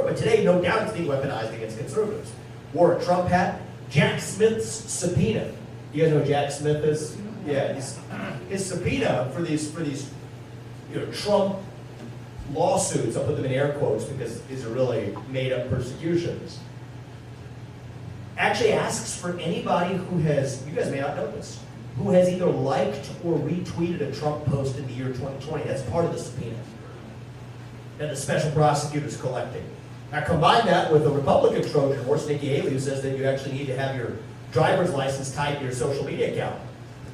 York, but today, no doubt, it's being weaponized against conservatives. Wore a Trump hat. Jack Smith's subpoena. You guys know who Jack Smith is? Yeah, his subpoena for these Trump lawsuits, I'll put them in air quotes because these are really made-up persecutions, actually asks for anybody who has, you guys may not know this, who has either liked or retweeted a Trump post in the year 2020. That's part of the subpoena that the special prosecutor's collecting. Now combine that with the Republican Trojan horse, Nikki Haley, who says that you actually need to have your driver's license tied to your social media account.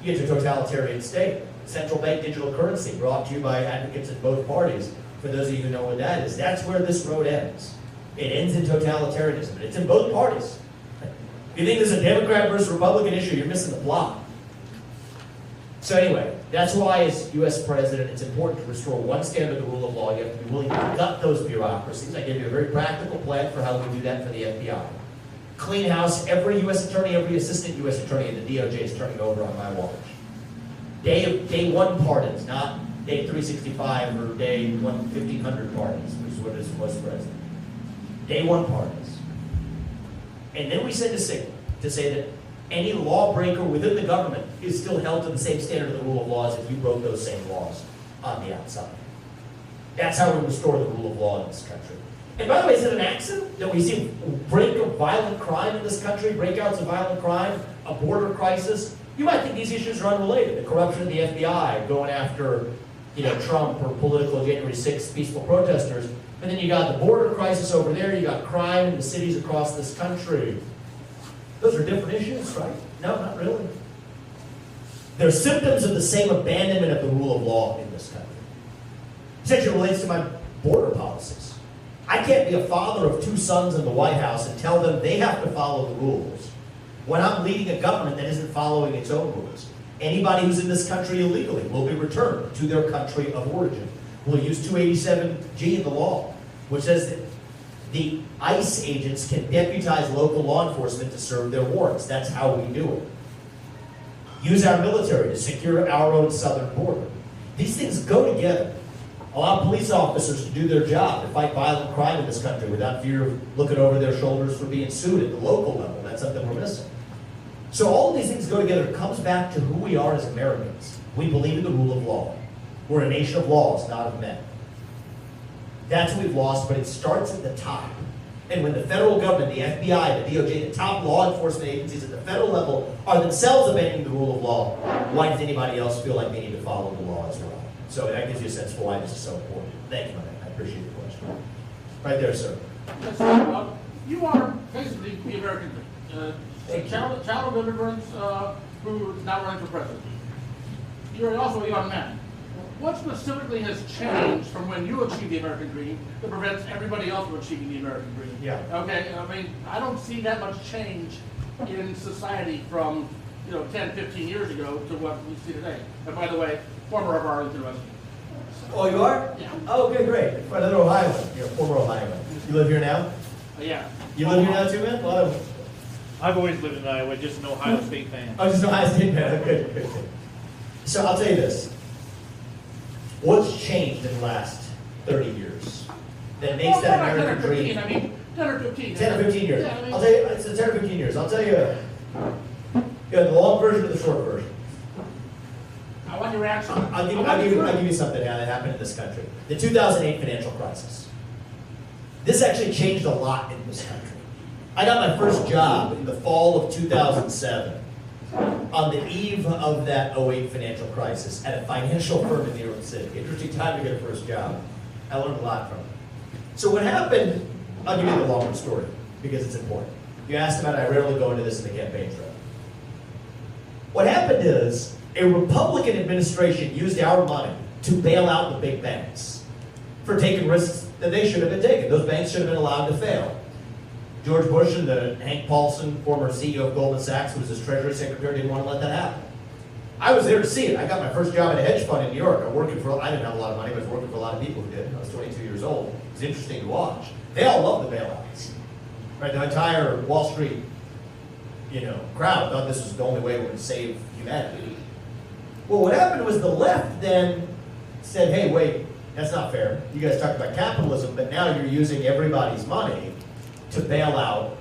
You get to a totalitarian state. Central bank digital currency, brought to you by advocates in both parties. For those of you who know what that is, that's where this road ends. It ends in totalitarianism, but it's in both parties. If you think there's a Democrat versus Republican issue, you're missing the plot. So anyway, that's why as U.S. President, it's important to restore one standard of the rule of law. You have to be willing to gut those bureaucracies. I gave you a very practical plan for how we do that for the FBI. Clean house, every U.S. attorney, every assistant U.S. attorney in the DOJ is turning over on my watch. Day one pardons, not day 365 or day 1500 pardons, which is what it was president. Day one pardons. And then we send a signal to say that any lawbreaker within the government is still held to the same standard of the rule of law as if you broke those same laws on the outside. That's how we restore the rule of law in this country. And by the way, is it an accident that we see break of violent crime in this country, breakouts of violent crime, a border crisis? You might think these issues are unrelated. The corruption of the FBI, going after Trump or political January 6th peaceful protesters. But then you got the border crisis over there, you got crime in the cities across this country. Those are different issues, right? No, not really. They're symptoms of the same abandonment of the rule of law in this country. This actually relates to my border policies. I can't be a father of two sons in the White House and tell them they have to follow the rules when I'm leading a government that isn't following its own rules. Anybody who's in this country illegally will be returned to their country of origin. We'll use 287G in the law, which says that the ICE agents can deputize local law enforcement to serve their warrants. That's how we do it. Use our military to secure our own southern border. These things go together. Allow police officers to do their job, to fight violent crime in this country without fear of looking over their shoulders for being sued at the local level. That's something we're missing. So all of these things go together. It comes back to who we are as Americans. We believe in the rule of law. We're a nation of laws, not of men. That's what we've lost, but it starts at the top. And when the federal government, the FBI, the DOJ, the top law enforcement agencies at the federal level are themselves abandoning the rule of law, why does anybody else feel like they need to follow the law as well? So that gives you a sense for why this is so important. Thank you, I appreciate the question. Right there, sir. Yes, you are basically the American child of immigrants who is now running for president. You're also a young man. What specifically has changed from when you achieved the American dream that prevents everybody else from achieving the American dream? Yeah. Okay, I mean, I don't see that much change in society from 10, 15 years ago to what we see today. And by the way, former of Arlington resident. Oh, you are? Yeah. Oh, okay, great. Another Ohioan. You're a former Ohioan. You live here now? Yeah. You live here now too, man? A lot of... I've always lived in Iowa, just an Ohio State fan. Oh, just an Ohio State fan. Good, good, good. So I'll tell you this. What's changed in the last 30 years that makes that American dream? 10 or 15, I mean, 10 or 15. 10 or 15 years. Yeah, I mean, I'll tell you, it's 10 or 15 years. I'll tell you, the long version or the short version. I want your answer. I'll give you something now that happened in this country. The 2008 financial crisis. This actually changed a lot in this country. I got my first job in the fall of 2007 on the eve of that 08 financial crisis at a financial firm in New York City. Interesting time to get a first job. I learned a lot from it. So what happened, I'll give you the longer story because it's important. You asked about it, I rarely go into this in the campaign trail. What happened is a Republican administration used our money to bail out the big banks for taking risks that they should have been taking. Those banks should have been allowed to fail. George Bush and Hank Paulson, former CEO of Goldman Sachs, who was his Treasury Secretary, didn't want to let that happen. I was there to see it. I got my first job at a hedge fund in New York. I didn't have a lot of money, but I was working for a lot of people who did. I was 22 years old. It was interesting to watch. They all loved the bailouts. Right? The entire Wall Street, crowd thought this was the only way we would save humanity. Well, what happened was the left then said, hey, wait, That's not fair. You guys talked about capitalism, but now you're using everybody's money to bail out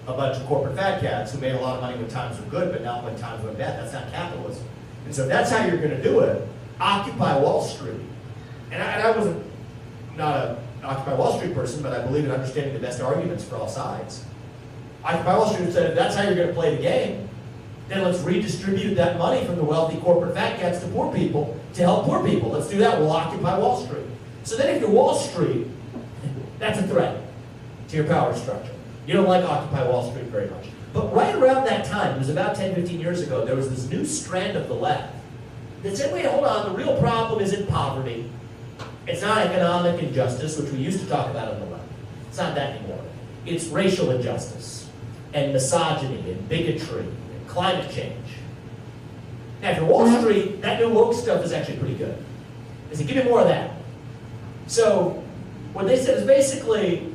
a bunch of corporate fat cats who made a lot of money when times were good, but not when times went bad. That's not capitalism. And so that's how you're going to do it. Occupy Wall Street. And I wasn't not an Occupy Wall Street person, but I believe in understanding the best arguments for all sides. Occupy Wall Street said, if that's how you're going to play the game, then let's redistribute that money from the wealthy corporate fat cats to poor people to help poor people. Let's do that. We'll occupy Wall Street. So then if you're Wall Street, that's a threat to your power structure. You don't like Occupy Wall Street very much. But right around that time, it was about 10, 15 years ago, there was this new strand of the left that said, wait, hold on, the real problem isn't poverty. It's not economic injustice, which we used to talk about on the left. It's not that anymore. It's racial injustice and misogyny and bigotry and climate change. Now, if you're Wall Street, that new woke stuff is actually pretty good. They said, give me more of that. So what they said is basically,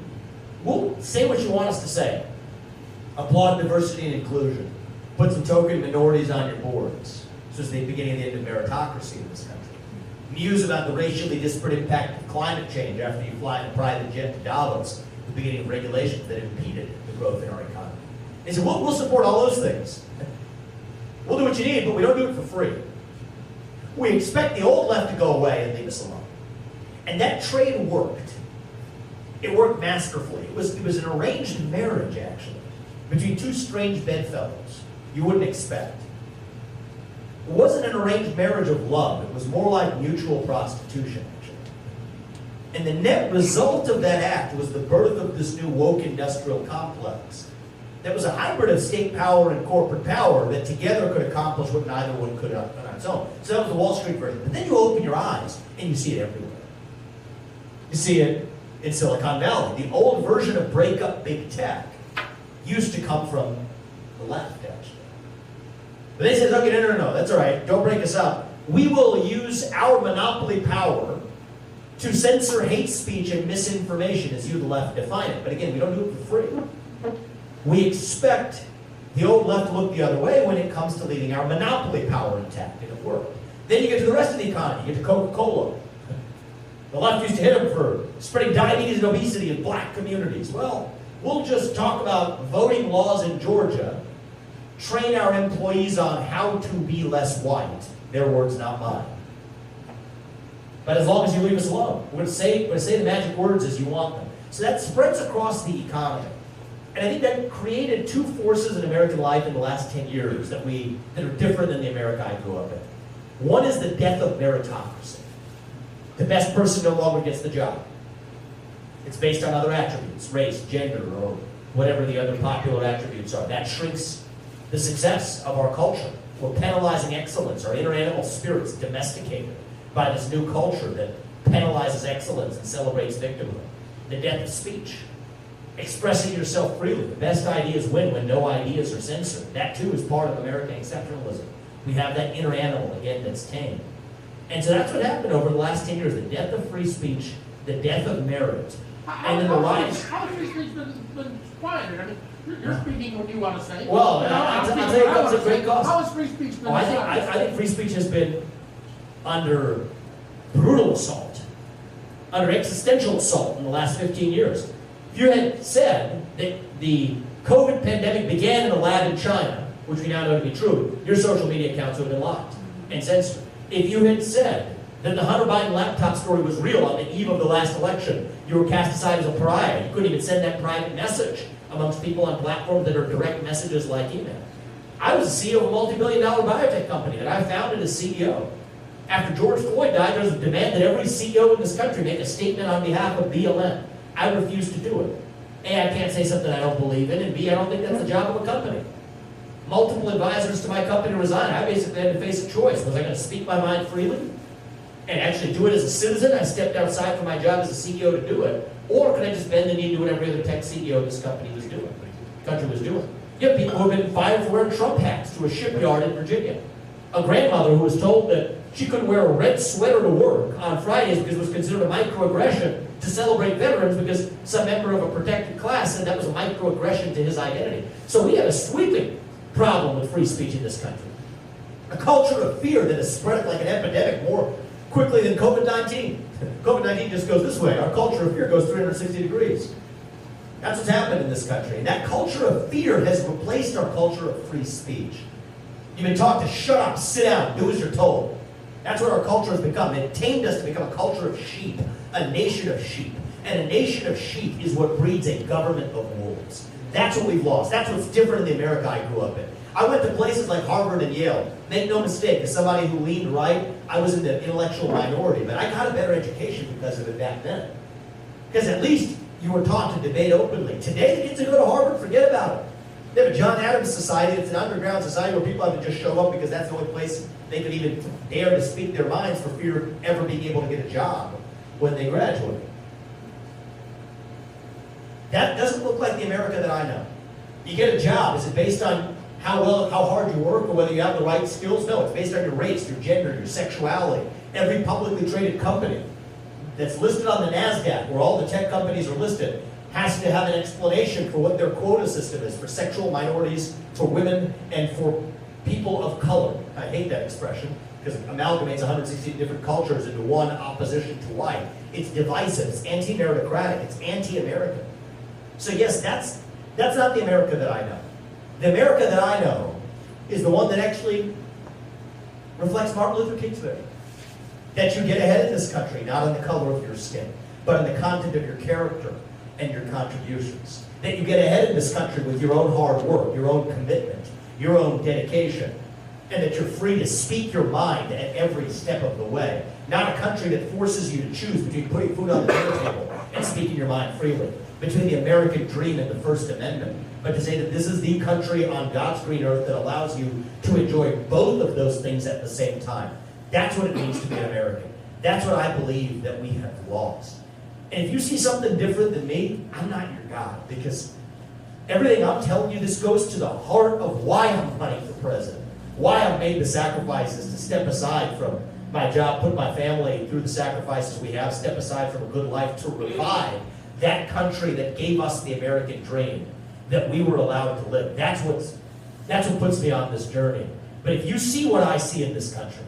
we'll say what you want us to say. Applaud diversity and inclusion. Put some token minorities on your boards. This was the beginning and the end of meritocracy in this country. Muse about the racially disparate impact of climate change after you fly in a private jet to Davos, the beginning of regulations that impeded the growth in our economy. They said, we'll support all those things. We'll do what you need, but we don't do it for free. We expect the old left to go away and leave us alone. And that trade worked. It worked masterfully. It was an arranged marriage, actually, between two strange bedfellows you wouldn't expect. It wasn't an arranged marriage of love. It was more like mutual prostitution, actually. And the net result of that act was the birth of this new woke industrial complex that was a hybrid of state power and corporate power that together could accomplish what neither one could on its own. So that was the Wall Street version. But then you open your eyes and you see it everywhere. You see it in Silicon Valley. The old version of break up big tech used to come from the left, actually. But they said, okay, no, that's all right. Don't break us up. We will use our monopoly power to censor hate speech and misinformation, as you, the left, define it. But again, we don't do it for free. We expect the old left to look the other way when it comes to leaving our monopoly power intact, and it worked. Then you get to the rest of the economy. You get to Coca-Cola. The left used to hit them for spreading diabetes and obesity in black communities. Well, we'll just talk about voting laws in Georgia, train our employees on how to be less white. Their words, not mine. But as long as you leave us alone, we're going to say the magic words as you want them. So that spreads across the economy. And I think that created two forces in American life in the last 10 years that are different than the America I grew up in. One is the death of meritocracy. The best person no longer gets the job. It's based on other attributes, race, gender, or whatever the other popular attributes are. That shrinks the success of our culture. We're penalizing excellence. Our inner animal spirit's domesticated by this new culture that penalizes excellence and celebrates victimhood. The death of speech. Expressing yourself freely. The best ideas win when no ideas are censored. That too is part of American exceptionalism. We have that inner animal, again, that's tamed. And so that's what happened over the last 10 years. The death of free speech, the death of merit. And in the rise... How has free speech been quieted? I mean, you're speaking what you want to say. Well, I'll tell you, that's a great cause. How has free speech been I think free speech has been under brutal assault, under existential assault in the last 15 years. If you had said that the COVID pandemic began in a lab in China, which we now know to be true, your social media accounts would have been locked and censored. If you had said that the Hunter Biden laptop story was real on the eve of the last election, you were cast aside as a pariah. You couldn't even send that private message amongst people on platforms that are direct messages like email. I was the CEO of a multi-billion-dollar biotech company that I founded as CEO. After George Floyd died, there was a demand that every CEO in this country make a statement on behalf of BLM. I refused to do it. A, I can't say something I don't believe in, and B, I don't think that's the job of a company. Multiple advisors to my company resigned. I basically had to face a choice. Was I going to speak my mind freely and actually do it as a citizen? I stepped outside from my job as a CEO to do it. Or could I just bend the knee and do what every other tech CEO in this company was doing, country was doing? You have people who have been fired for wearing Trump hats to a shipyard in Virginia. A grandmother who was told that she couldn't wear a red sweater to work on Fridays because it was considered a microaggression to celebrate veterans because some member of a protected class said that was a microaggression to his identity. So we have a sweeping problem with free speech in this country. A culture of fear that has spread like an epidemic more quickly than COVID-19. COVID-19 just goes this way. Our culture of fear goes 360 degrees. That's what's happened in this country. And that culture of fear has replaced our culture of free speech. You've been taught to shut up, sit down, do as you're told. That's what our culture has become. It tamed us to become a culture of sheep, a nation of sheep. And a nation of sheep is what breeds a government of wolves. That's what we've lost. That's what's different in the America I grew up in. I went to places like Harvard and Yale. Make no mistake, as somebody who leaned right, I was in the intellectual minority, but I got a better education because of it back then. Because at least you were taught to debate openly. Today, the kids who go to Harvard, forget about it. They have a John Adams society. It's an underground society where people have to just show up because that's the only place they could even dare to speak their minds for fear of ever being able to get a job when they graduate. That doesn't look like the America that I know. You get a job. Is it based on how hard you work, or whether you have the right skills? No, it's based on your race, your gender, your sexuality. Every publicly traded company that's listed on the NASDAQ, where all the tech companies are listed, has to have an explanation for what their quota system is for sexual minorities, for women, and for people of color. I hate that expression because it amalgamates 160 different cultures into one opposition to white. It's divisive, it's anti-meritocratic, it's anti-American. So yes, that's not the America that I know. The America that I know is the one that actually reflects Martin Luther King's vision. That you get ahead in this country, not in the color of your skin, but in the content of your character and your contributions. That you get ahead in this country with your own hard work, your own commitment, your own dedication, and that you're free to speak your mind at every step of the way. Not a country that forces you to choose between putting food on the dinner table and speaking your mind freely, between the American dream and the First Amendment, but to say that this is the country on God's green earth that allows you to enjoy both of those things at the same time. That's what it means to be an American. That's what I believe that we have lost. And if you see something different than me, I'm not your God, because everything I'm telling you, this goes to the heart of why I'm running for president, why I've made the sacrifices to step aside from my job, put my family through the sacrifices we have, step aside from a good life to revive that country that gave us the American dream, that we were allowed to live. That's what puts me on this journey. But if you see what I see in this country,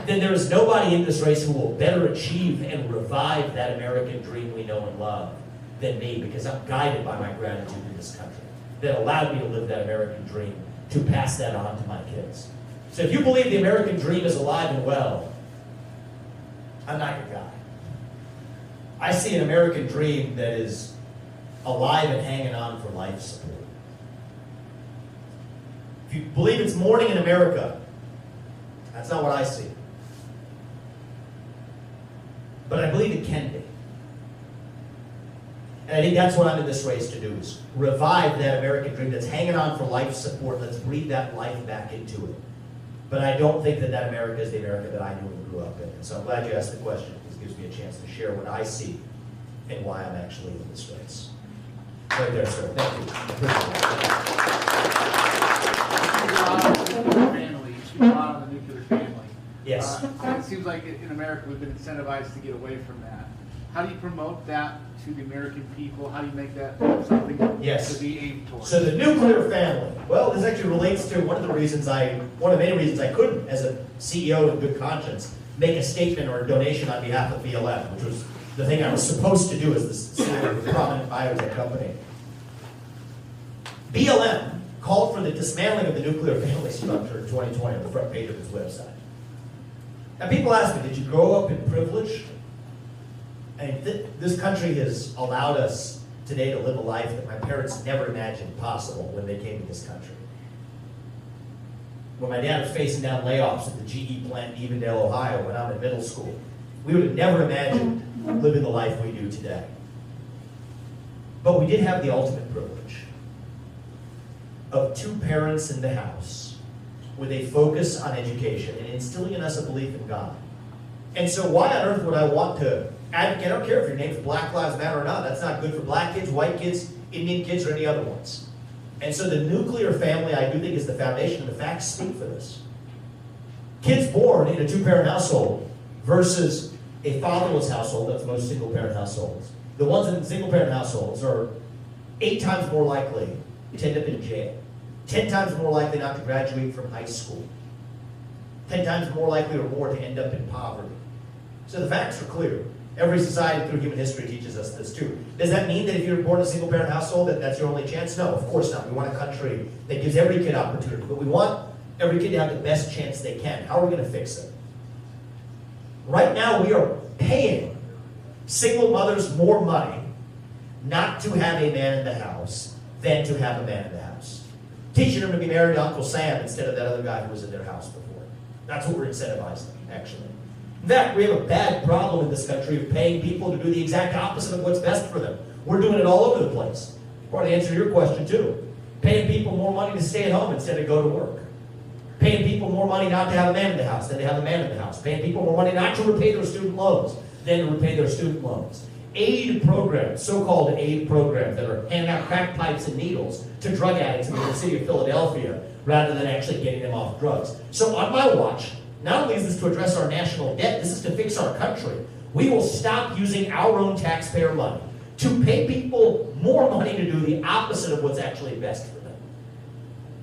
then there is nobody in this race who will better achieve and revive that American dream we know and love than me, because I'm guided by my gratitude to this country that allowed me to live that American dream, to pass that on to my kids. So if you believe the American dream is alive and well, I'm not your guy. I see an American dream that is alive and hanging on for life support. If you believe it's morning in America, that's not what I see. But I believe it can be. And I think that's what I'm in this race to do, is revive that American dream that's hanging on for life support. Let's breathe that life back into it. But I don't think that that America is the America that I knew and grew up in. And so I'm glad you asked the question. This gives me a chance to share what I see and why I'm actually in this race. Right there, sir. Thank you. Family, you speak a lot on the nuclear family. Yes. It seems like in America we've been incentivized to get away from that. How do you promote that to the American people? How do you make that something Yes. to be aimed towards? So the nuclear family. Well, this actually relates to one of the many reasons I couldn't, as a CEO in good conscience, make a statement or a donation on behalf of BLM, which was the thing I was supposed to do as the CEO of a prominent biotech company. BLM called for the dismantling of the nuclear family structure in 2020 on the front page of its website. Now people ask me, did you grow up in privilege? And this country has allowed us today to live a life that my parents never imagined possible when they came to this country. When my dad was facing down layoffs at the GE plant in Evendale, Ohio, when I'm in middle school, we would have never imagined living the life we do today. But we did have the ultimate privilege of two parents in the house with a focus on education and instilling in us a belief in God. And so why on earth would I want to advocate? I don't care if your name's Black Lives Matter or not. That's not good for black kids, white kids, Indian kids, or any other ones. And so the nuclear family, I do think, is the foundation, and the facts speak for this. Kids born in a two-parent household versus a fatherless household, that's most single-parent households. The ones in single-parent households are 8 times more likely to end up in jail, 10 times more likely not to graduate from high school, 10 times more likely or more to end up in poverty. So the facts are clear. Every society through human history teaches us this too. Does that mean that if you're born in a single parent household that that's your only chance? No, of course not. We want a country that gives every kid opportunity, but we want every kid to have the best chance they can. How are we going to fix it? Right now we are paying single mothers more money not to have a man in the house than to have a man in the house. Teaching them to be married to Uncle Sam instead of that other guy who was in their house before. That's what we're incentivizing, actually. In fact, we have a bad problem in this country of paying people to do the exact opposite of what's best for them. We're doing it all over the place. Part of the answer to your question, too. Paying people more money to stay at home instead of go to work. Paying people more money not to have a man in the house than to have a man in the house. Paying people more money not to repay their student loans than to repay their student loans. Aid programs, so-called aid programs that are handing out crack pipes and needles to drug addicts in the city of Philadelphia rather than actually getting them off drugs. So on my watch, not only is this to address our national debt, this is to fix our country. We will stop using our own taxpayer money to pay people more money to do the opposite of what's actually best for them.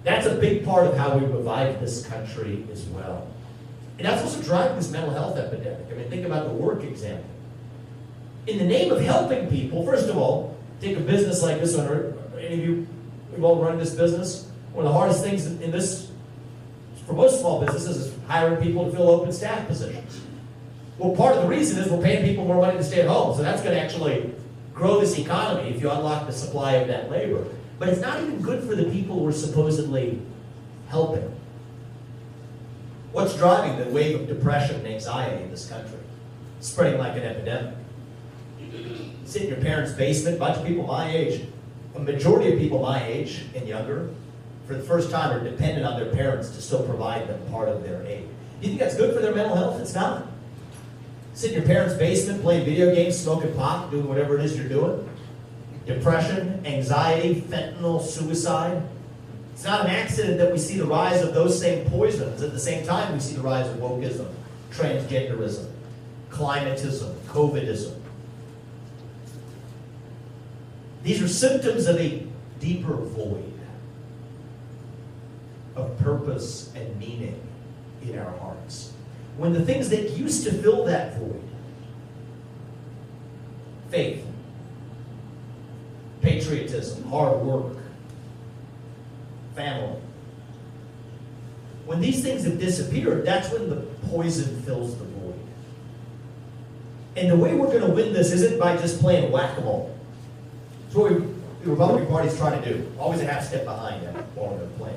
That's a big part of how we revive this country as well. And that's also driving this mental health epidemic. I mean, think about the work example. In the name of helping people, first of all, take a business like this one. Any of you, we've all run this business. One of the hardest things in this, for most small businesses, is hiring people to fill open staff positions. Well, part of the reason is we're paying people more money to stay at home, so that's going to actually grow this economy if you unlock the supply of that labor. But it's not even good for the people we're supposedly helping. What's driving the wave of depression and anxiety in this country? Spreading like an epidemic. Sit in your parents' basement, a bunch of people my age, a majority of people my age and younger, for the first time are dependent on their parents to still provide them part of their aid. Do you think that's good for their mental health? It's not. Sit in your parents' basement, playing video games, smoking pot, doing whatever it is you're doing. Depression, anxiety, fentanyl, suicide. It's not an accident that we see the rise of those same poisons. At the same time, we see the rise of wokeism, transgenderism, climatism, COVIDism. These are symptoms of a deeper void of purpose and meaning in our hearts. When the things that used to fill that void, faith, patriotism, hard work, family, when these things have disappeared, that's when the poison fills the void. And the way we're going to win this isn't by just playing whack-a-mole. That's what the Republican Party's trying to do. Always a half step behind that while we're going to play.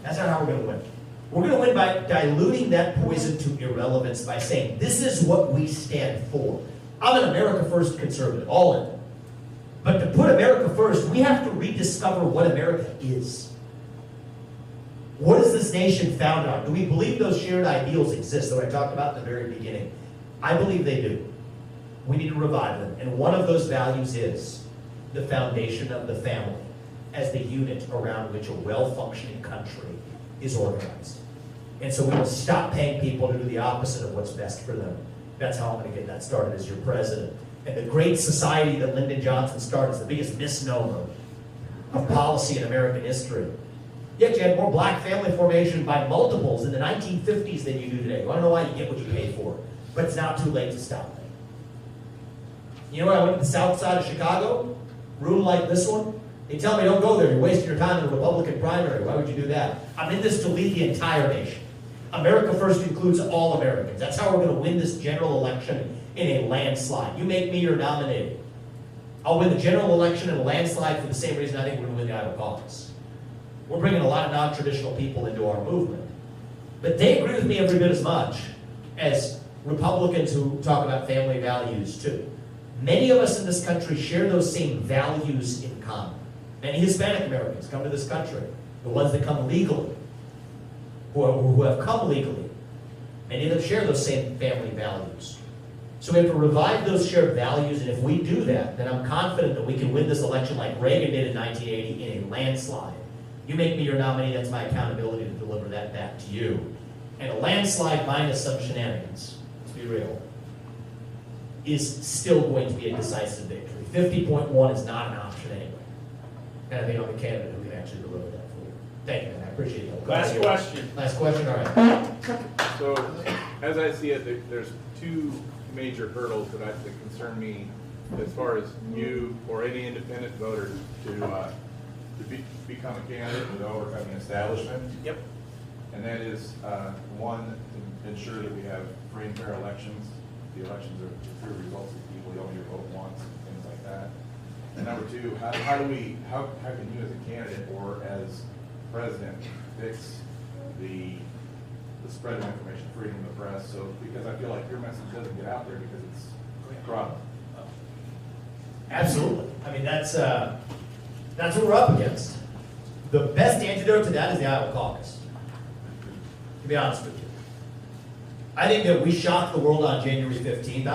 That's not how we're going to win. We're going to win by diluting that poison to irrelevance by saying, this is what we stand for. I'm an America First conservative, all in. But to put America first, we have to rediscover what America is. What is this nation founded on? Do we believe those shared ideals exist that I talked about in the very beginning? I believe they do. We need to revive them. And one of those values is the foundation of the family as the unit around which a well-functioning country is organized. And so we will stop paying people to do the opposite of what's best for them. That's how I'm going to get that started as your president. And the great society that Lyndon Johnson started is the biggest misnomer of policy in American history. Yet you had more black family formation by multiples in the 1950s than you do today. You want to know why? You get what you pay for. But it's not too late to stop it. You know what? I went to the south side of Chicago, room like this one. They tell me, don't go there. You're wasting your time in a Republican primary. Why would you do that? I'm in this to lead the entire nation. America First includes all Americans. That's how we're going to win this general election in a landslide. You make me your nominee. I'll win the general election in a landslide for the same reason I think we're going to win the Iowa caucus. We're bringing a lot of non-traditional people into our movement. But they agree with me every bit as much as Republicans who talk about family values too. Many of us in this country share those same values in common. Many Hispanic Americans come to this country, the ones that come legally, who have come legally. Many of them share those same family values. So we have to revive those shared values, and if we do that, then I'm confident that we can win this election like Reagan did in 1980 in a landslide. You make me your nominee, that's my accountability to deliver that back to you. And a landslide minus some shenanigans, let's be real, is still going to be a decisive victory. 50.1 is not an option anyway. And I think I'm a candidate who can actually deliver that for you. Thank you, man. I appreciate it. Last question. Last question, all right. So, As I see it, there's two major hurdles that concern me as far as you or any independent voter to become a candidate without overcoming establishment. Yep. And that is, one, to ensure that we have free and fair elections. The elections are the true results of people, you only vote once, and things like that. And number two, how can you as a candidate or as president fix the spread of information, freedom of the press? So, because I feel like your message doesn't get out there because it's corrupt. Absolutely. I mean, that's what we're up against. The best antidote to that is the Iowa caucus, to be honest with you. I think that we shocked the world on January 15th.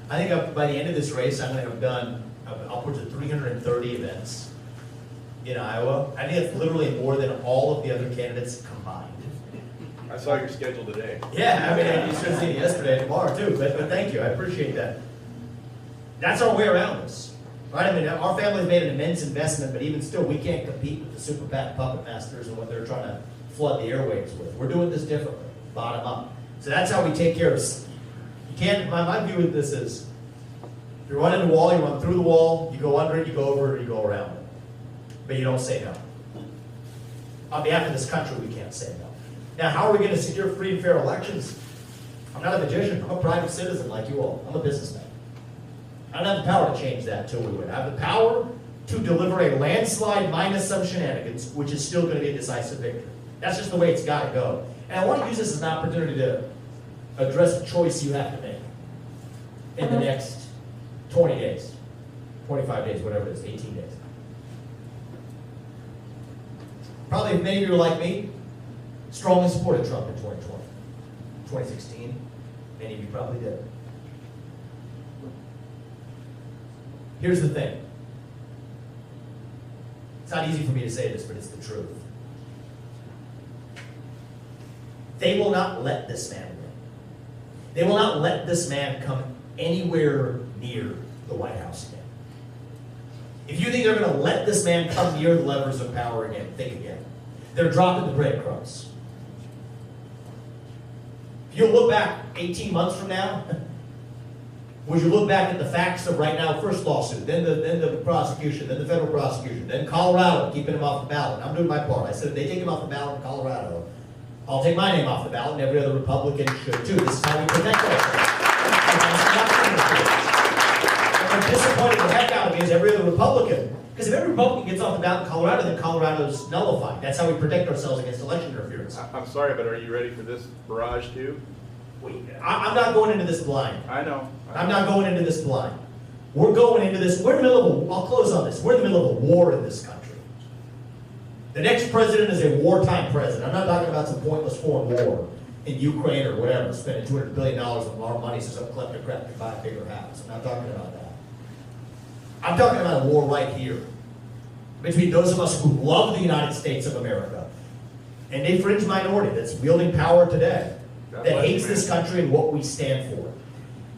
I think by the end of this race, I'm going to have done upwards of 330 events in Iowa. I think it's literally more than all of the other candidates combined. I saw your schedule today. Yeah, I mean, you should have seen it yesterday and tomorrow too, but thank you, I appreciate that. That's our way around this, right? I mean, our family's made an immense investment, but even still, we can't compete with the super PAC puppet masters and what they're trying to flood the airwaves with. We're doing this differently, bottom up. So that's how we take care of, you can't, my view of this is, if you run into a wall, you run through the wall, you go under it, you go over it, or you go around it. But you don't say no. On behalf of this country, we can't say no. Now, how are we going to secure free and fair elections? I'm not a magician. I'm a private citizen like you all. I'm a businessman. I don't have the power to change that until we win. I have the power to deliver a landslide minus some shenanigans, which is still going to be a decisive victory. That's just the way it's got to go. And I want to use this as an opportunity to address a choice you have to make in the next 20 days, 25 days, whatever it is, 18 days. Probably if many of you are like me, strongly supported Trump in 2020. 2016, many of you probably did. Here's the thing. It's not easy for me to say this, but it's the truth. They will not let this man win. They will not let this man come anywhere near the White House again. If you think they're going to let this man come near the levers of power again, think again. They're dropping the breadcrumbs. If you look back 18 months from now, would you look back at the facts of right now, first lawsuit, then the prosecution, then the federal prosecution, then Colorado, keeping him off the ballot. I'm doing my part. I said if they take him off the ballot in Colorado, I'll take my name off the ballot, and every other Republican should too. This is how we protect ourselves. And what disappointed the heck out of me is every other Republican. Because if every Republican gets off the ballot in Colorado, then Colorado's nullified. That's how we protect ourselves against election interference. I'm sorry, but are you ready for this barrage too? I'm not going into this blind. I know. I'm not going into this blind. We're going into this, we're in the middle of I'll close on this. We're in the middle of a war in this country. The next president is a wartime president. I'm not talking about some pointless foreign war in Ukraine or whatever, spending $200 billion of our money so some kleptocrat can buy a bigger house. I'm not talking about that. I'm talking about a war right here between those of us who love the United States of America and a fringe minority that's wielding power today that hates this country and what we stand for.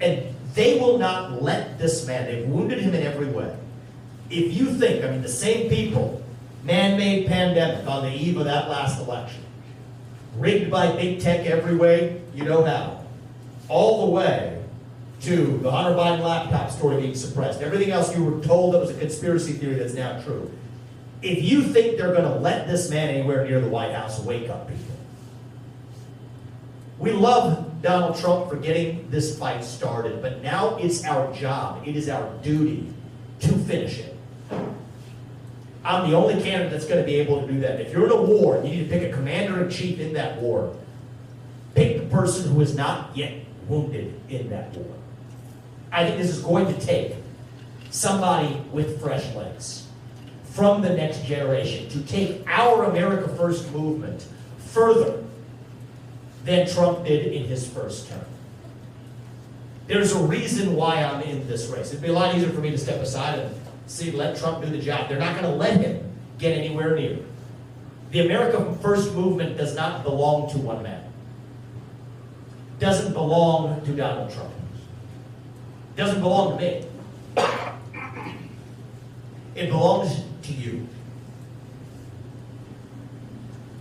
And they will not let this man, they've wounded him in every way. If you think, I mean, the same people, man-made pandemic on the eve of that last election, rigged by big tech every way, you know how, all the way to the Hunter Biden laptop story being suppressed, everything else you were told that was a conspiracy theory that's now true. If you think they're going to let this man anywhere near the White House, wake up, people. We love Donald Trump for getting this fight started, but now it's our job, it is our duty to finish it. I'm the only candidate that's going to be able to do that. If you're in a war, you need to pick a commander-in-chief in that war. Pick the person who is not yet wounded in that war. I think this is going to take somebody with fresh legs from the next generation to take our America First movement further than Trump did in his first term. There's a reason why I'm in this race. It'd be a lot easier for me to step aside and let Trump do the job. They're not going to let him get anywhere near. The America First movement does not belong to one man. Doesn't belong to Donald Trump. Doesn't belong to me. It belongs to you.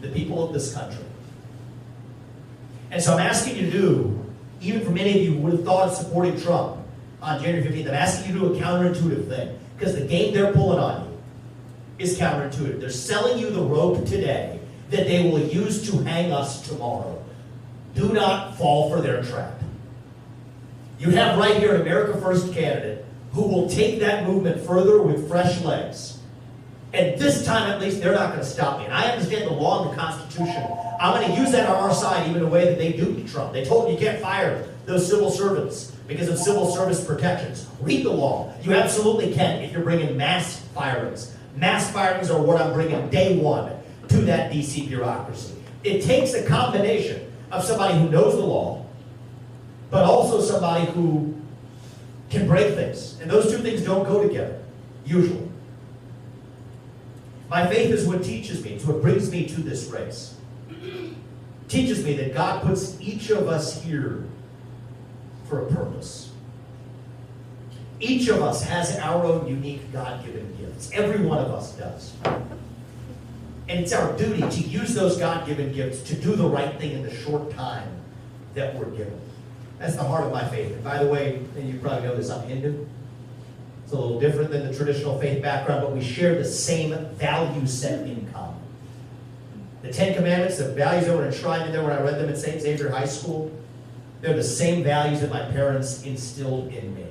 The people of this country. And so I'm asking you to do even for many of you who would have thought of supporting Trump on January 15th, I'm asking you to do a counterintuitive thing. Because the game they're pulling on you is counterintuitive. They're selling you the rope today that they will use to hang us tomorrow. Do not fall for their trap. You have right here an America First candidate who will take that movement further with fresh legs. And this time, at least, they're not going to stop me. And I understand the law and the Constitution. I'm going to use that on our side, even in a way that they do to Trump. They told him you can't fire those civil servants because of civil service protections. Read the law. You absolutely can if you're bringing mass firings. Mass firings are what I'm bringing day one to that D.C. bureaucracy. It takes a combination of somebody who knows the law, but also somebody who can break things. And those two things don't go together, usually. My faith is what teaches me. It's what brings me to this race. Teaches me that God puts each of us here for a purpose. Each of us has our own unique God-given gifts. Every one of us does. And it's our duty to use those God-given gifts to do the right thing in the short time that we're given. That's the heart of my faith. And by the way, and you probably know this, I'm Hindu. It's a little different than the traditional faith background, but we share the same value set in common. The Ten Commandments, the values that were enshrined in there when I read them at St. Xavier High School, they're the same values that my parents instilled in me.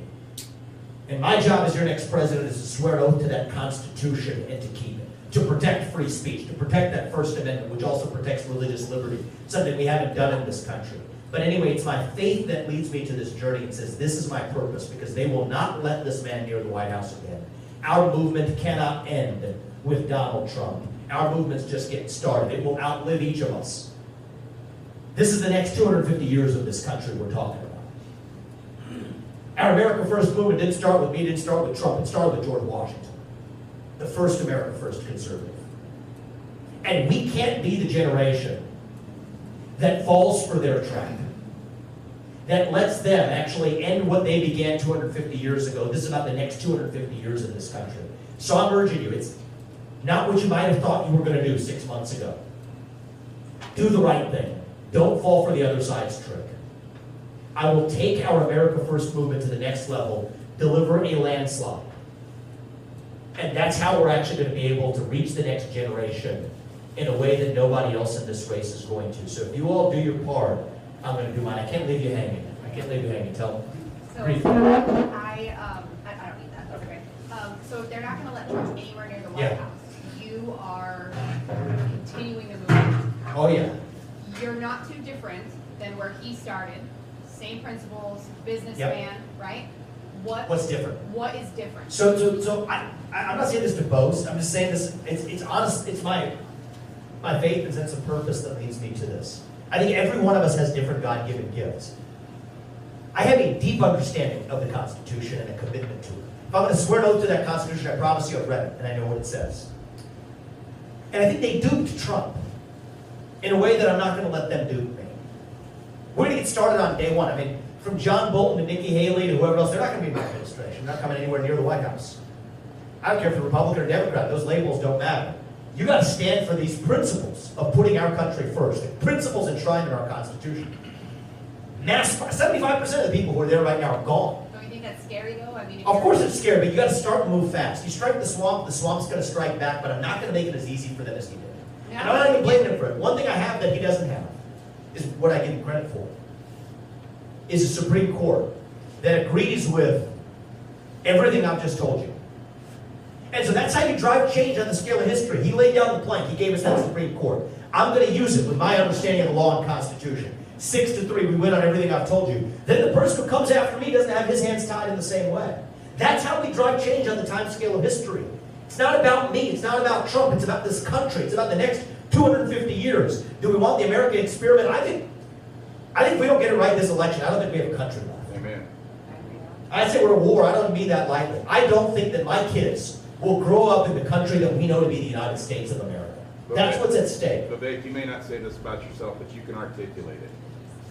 And my job as your next president is to swear an oath to that Constitution and to keep it. To protect free speech, to protect that First Amendment, which also protects religious liberty, something we haven't done in this country. But anyway, it's my faith that leads me to this journey and says, this is my purpose, because they will not let this man near the White House again. Our movement cannot end with Donald Trump. Our movement's just getting started. It will outlive each of us. This is the next 250 years of this country we're talking about. Our America First movement didn't start with me, didn't start with Trump, it started with George Washington, the first America First conservative. And we can't be the generation that falls for their trap, that lets them actually end what they began 250 years ago. This is about the next 250 years in this country. So I'm urging you, it's not what you might have thought you were going to do 6 months ago. Do the right thing. Don't fall for the other side's trick. I will take our America First movement to the next level, deliver a landslide. And that's how we're actually going to be able to reach the next generation in a way that nobody else in this race is going to. So if you all do your part, I'm going to do mine. I can't leave you hanging. I can't leave you hanging. Tell them. So briefly. I don't need that. That's okay. So if they're not going to let Trump anywhere near the White House, you are continuing the movement. Oh yeah. You're not too different than where he started. Same principles, businessman, right? What's different? What is different? So I'm not saying this to boast. I'm just saying this. It's honest. It's my faith and sense of purpose that leads me to this. I think every one of us has different God-given gifts. I have a deep understanding of the Constitution and a commitment to it. If I'm going to swear an oath to that Constitution, I promise you I've read it and I know what it says. And I think they duped Trump in a way that I'm not going to let them dupe me. We're going to get started on day one. I mean, from John Bolton to Nikki Haley to whoever else, they're not going to be in my administration. They're not coming anywhere near the White House. I don't care if they're Republican or Democrat. Those labels don't matter. You got to stand for these principles of putting our country first. The principles enshrined in our Constitution. 75% of the people who are there right now are gone. Don't you think that's scary though? I mean, Of course it's scary, but you got to start and move fast. You strike the swamp's going to strike back, but I'm not going to make it as easy for them as he did. And I'm not even blaming him for it. One thing I have that he doesn't have is what I give him credit for. Is a Supreme Court that agrees with everything I've just told you. And so that's how you drive change on the scale of history. He laid down the plank. He gave us that Supreme Court. I'm going to use it with my understanding of the law and Constitution. 6-3, we win on everything I've told you. Then the person who comes after me doesn't have his hands tied in the same way. That's how we drive change on the time scale of history. It's not about me. It's not about Trump. It's about this country. It's about the next 250 years. Do we want the American experiment? I think if we don't get it right this election, I don't think we have a country left. Amen. I say we're at war. I don't mean that lightly. I don't think that my kids will grow up in the country that we know to be the United States of America. That's what's at stake. Vivek, you may not say this about yourself, but you can articulate it.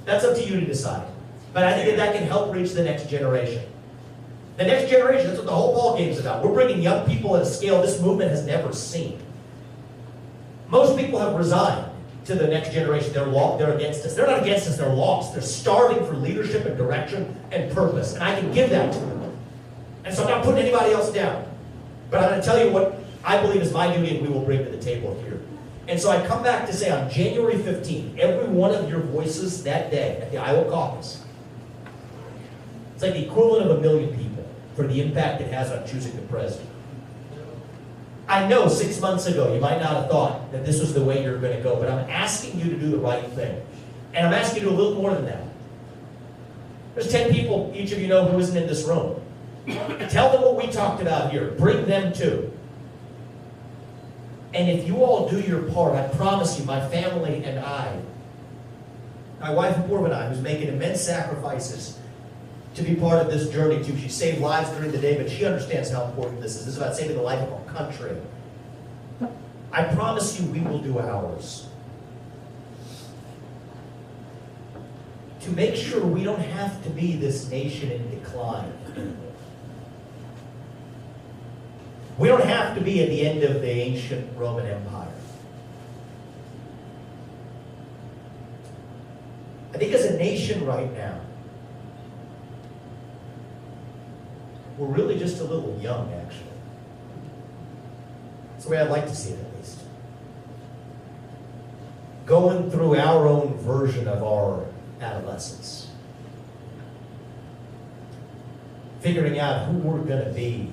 That's up to you to decide. But I think that can help reach the next generation. The next generation, that's what the whole ball game is about. We're bringing young people at a scale this movement has never seen. Most people have resigned to the next generation. They're against us. They're not against us, they're lost. They're starving for leadership and direction and purpose. And I can give that to them. And so I'm not putting anybody else down. But I'm going to tell you what I believe is my duty and we will bring to the table here. And so I come back to say on January 15th, every one of your voices that day at the Iowa caucus, it's like the equivalent of 1 million people for the impact it has on choosing the president. I know 6 months ago you might not have thought that this was the way you're going to go, but I'm asking you to do the right thing. And I'm asking you to do a little more than that. There's 10 people, each of you know, who isn't in this room. Tell them what we talked about here. Bring them too. And if you all do your part, I promise you, my family and I, my wife Apoorva and I, who's making immense sacrifices to be part of this journey too. She saved lives during the day, but she understands how important this is. This is about saving the life of our country. I promise you we will do ours. To make sure we don't have to be this nation in decline. We don't have to be at the end of the ancient Roman Empire. I think as a nation right now, we're really just a little young, actually. That's the way I'd like to see it, at least. Going through our own version of our adolescence. Figuring out who we're going to be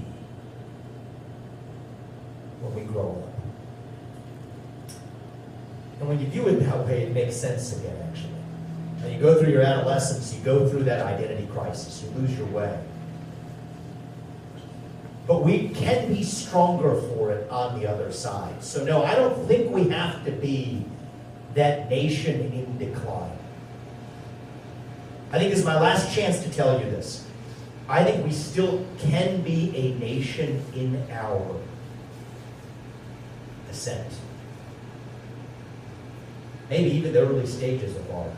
when we grow up. And when you view it that way, it makes sense again, actually. When you go through your adolescence, you go through that identity crisis, you lose your way. But we can be stronger for it on the other side. So no, I don't think we have to be that nation in decline. I think this is my last chance to tell you this. I think we still can be a nation in our ascent. Maybe even the early stages of our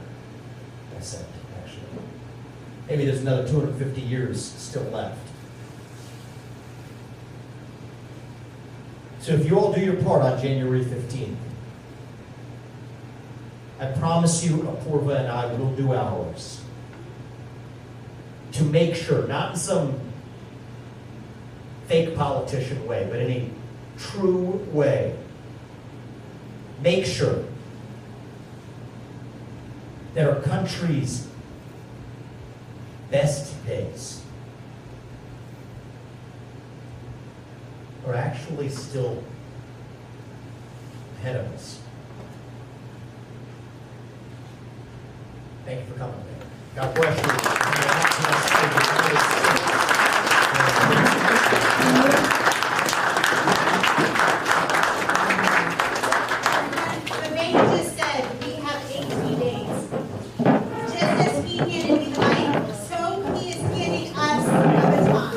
ascent, actually. Maybe there's another 250 years still left. So if you all do your part on January 15th, I promise you, Apoorva and I will do ours to make sure, not in some fake politician way, but in a true way, make sure that our country's best days are actually still ahead of us. Thank you for coming. God bless you. Vivek just said we have 18 days. Just as he handed me the mic, so he is handing us a baton.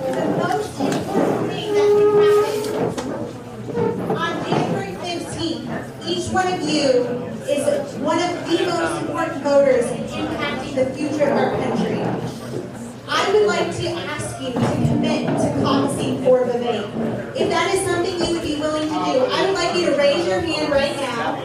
The most important thing that can happen on January 15th, each one of you is one of the most important voters in impacting the future of our country. I would like to ask you to commit to caucusing for Vivek. If that is something you would be willing to do, I would like you to raise your hand right now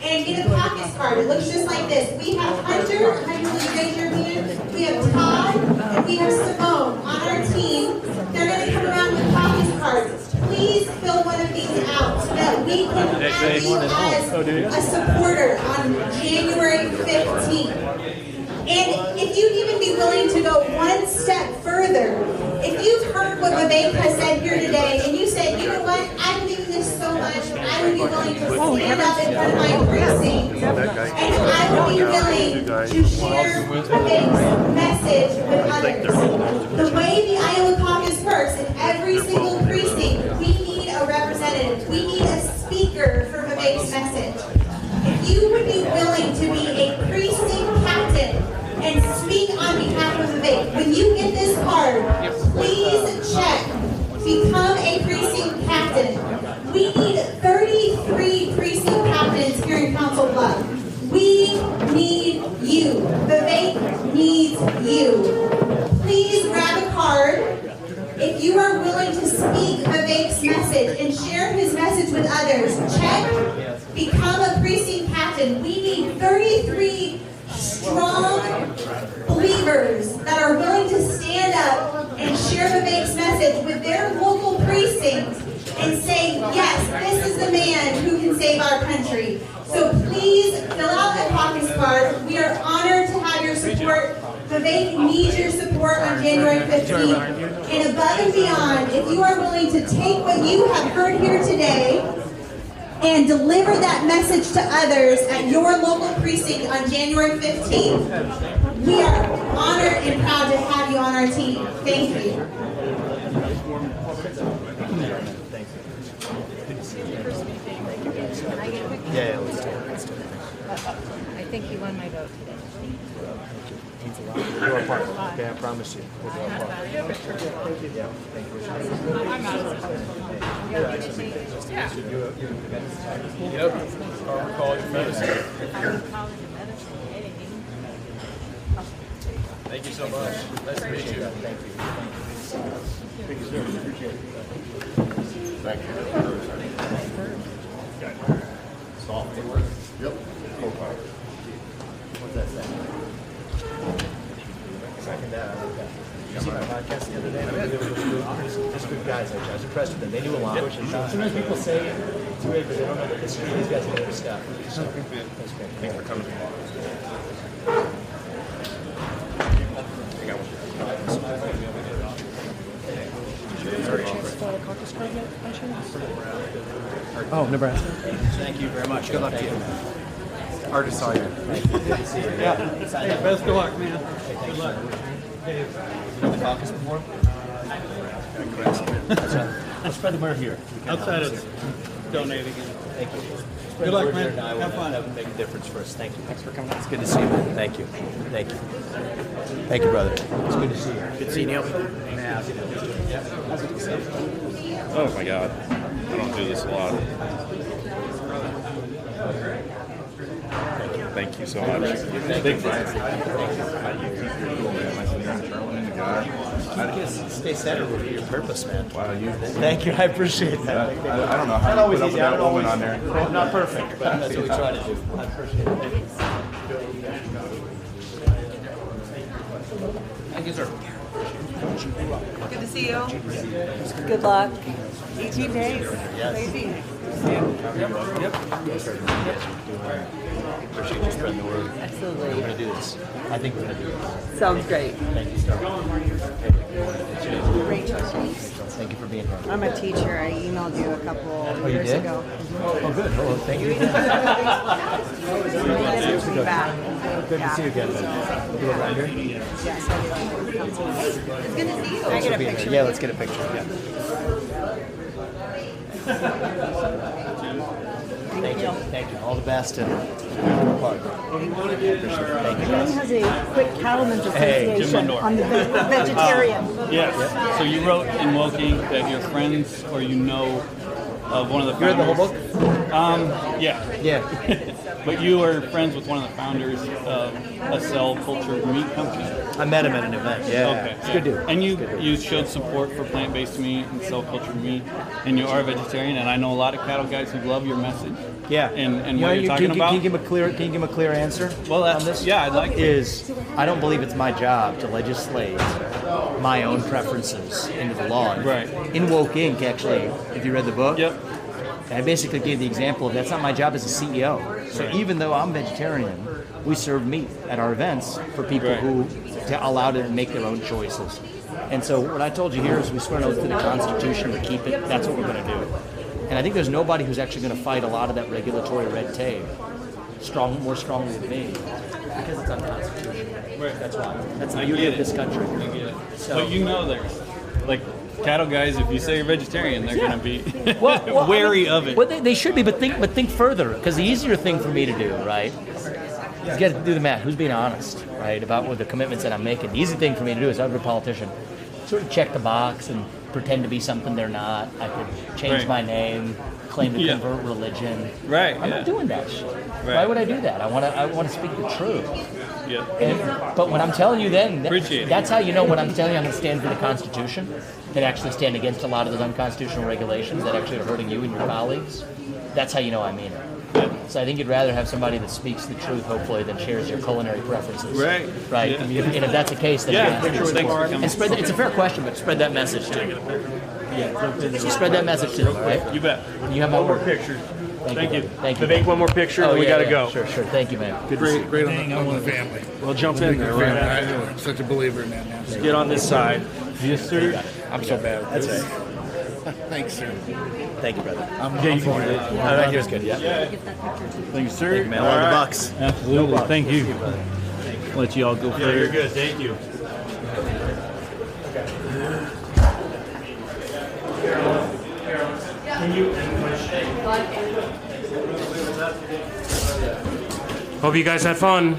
and get a caucus card. It looks just like this. We have Hunter. Hunter, will you raise your hand? We have Todd and we have Simone on our team. They're going to come around with caucus cards. Please fill one of these out so that we can add you as a supporter on January 15th. And if you'd even be willing to go one step further, if you've heard what Vivek has said here today, and you said, you know what, I believe in this so much, I would be willing to stand up in front of my precinct, and I would be willing to share Vivek's message with others. The way the Iowa caucus works, in every single precinct, we need a representative. We need a speaker for Vivek's message. If you would be willing to be a precinct captain and speak on behalf of Vivek, when you get this card, please check, become a precinct captain. We need 33 precinct captains here in Council Bluffs. We need you. Vivek needs you. Please grab a card. If you are willing to speak Vivek's message and share his message with others, check, become a precinct believers that are willing to stand up and share Vivek's message with their local precinct and say, yes, this is the man who can save our country. So please fill out a caucus card. We are honored to have your support. Vivek needs your support on January 15th. And above and beyond, if you are willing to take what you have heard here today and deliver that message to others at your local precinct on January 15th, we are honored and proud to have you on our team. Thank you. Yeah, let's do it. I think you won my vote today. Means a lot. We'll do our part. Okay, I promise you. We'll do our part. Yeah, thank you. Yep. College medicine. Thank you so much. Nice to meet you. Thank you. Thank you, sir. Appreciate it. Thank you. Soft. Yep. What's that say? Second that. You see my podcast the other day? I mean, they were just good guys. I was impressed with them. They knew a lot. Sometimes people say it's weird, but they don't know the history. These guys know their stuff. So, that's great. Thanks for coming. Oh, Nebraska. Thank you very much. Good luck to you. Hard to saw you. Thank you. Good to see you. Yeah. Hey, best of luck, man. Good luck. You know the caucus before? Let's spread the word here. Outside of donating. Thank you. Good luck, man. Have fun. That would make a difference for us. Thank you. Thanks for coming out. It's good to see you, man. Thank you. Thank you. Thank you, brother. It's good to see you. Good seeing you. Oh my God. I don't do this a lot. Thank you so much. Big fan. Stay centered with your purpose, man. Wow, you. Thank you. I appreciate that. I don't know how you put up with that woman on there. Not perfect, but that's what we try to do. I appreciate it. Thank you, sir. Good to see you. Good luck. 18 days. Crazy. Yep. Appreciate you spreading the word. Absolutely. We're going to do this. I think we're going to do this. Sounds great. Thank you, sir. Thank you for being here. I'm a teacher. I emailed you a couple you years did? ago. Oh, good. Well, thank you. Good to be back. Good to see you again. You look right here? Yes. Hey, it's good to see you. Can I get a picture? Yeah, let's get a picture. Yeah. Thank you. Thank you. All the best and hard. Thank you, guys. has a quick cattlemen's Hey, association on the vegetarian. Yes. So you wrote in Woking that you're friends or you know of one of the You read founders. the whole book? Yeah. Yeah. But you were friends with one of the founders of a cell culture meat company. I met him at an event. Yeah. Okay. It's a good dude. And you showed support for plant-based meat and cell culture meat, and you are a vegetarian. And I know a lot of cattle guys who love your message. Yeah. And what you're talking about. Can you give him a clear answer? Well, that's on this? yeah. I'd like to. I don't believe it's my job to legislate my own preferences into the law. Right. In Woke Inc., actually, if you read the book, Yep. I basically gave the example of that's not my job as a CEO. So Right. even though I'm vegetarian, we serve meat at our events for people Right. who to allow them to make their own choices. And so what I told you here is we swear an oath to the Constitution to keep it. That's what we're going to do. And I think there's nobody who's actually going to fight a lot of that regulatory red tape more strongly than me because it's unconstitutional. Right. That's why. That's the I beauty get of this it. country. I get it. So- But you know there's like cattle guys. If you say you're vegetarian, they're gonna be Well, wary of it. Well, they should be, but think further. Because the easier thing for me to do, right, is get to do the math. Who's being honest, right, about what the commitments that I'm making? The easy thing for me to do is, as a politician, sort of check the box and pretend to be something they're not. I could change Right. my name, claim to Yeah. convert religion. Right, I'm yeah. not doing that shit. Right. Why would I do that? I want to speak the truth. Yeah. But when I'm telling you then, Appreciate it. that's how you know when I'm telling you I'm going to stand for the Constitution and actually stand against a lot of those unconstitutional regulations that actually are hurting you and your colleagues. That's how you know I mean it. So I think you'd rather have somebody that speaks the truth, hopefully, than shares their culinary preferences. Right. Right. Yeah. And if that's the case, then Yeah, yeah, sure, thanks for coming. and spread. It's a fair question, but spread that message too. Yeah. So spread that message too, right? You bet. You have my One more word. picture. Thank you. Thank you. Vivek, one more picture, and we yeah, gotta yeah. go. Sure, sure. Thank you, man. Good to see you. Great on the family. Well, jump in there right after. I'm such a believer in that now. Let's get on this side. Yes, sir. I'm so bad at That's this. right. Thanks, sir. Thank you, brother. I'm Yeah, you for can it. do All right, here's good. Yeah. Thank you, sir. Thank you, man. All All the right. bucks. Absolutely. Thank you. Let you all go Yeah, through. you're good. Thank you. Hope you guys had fun.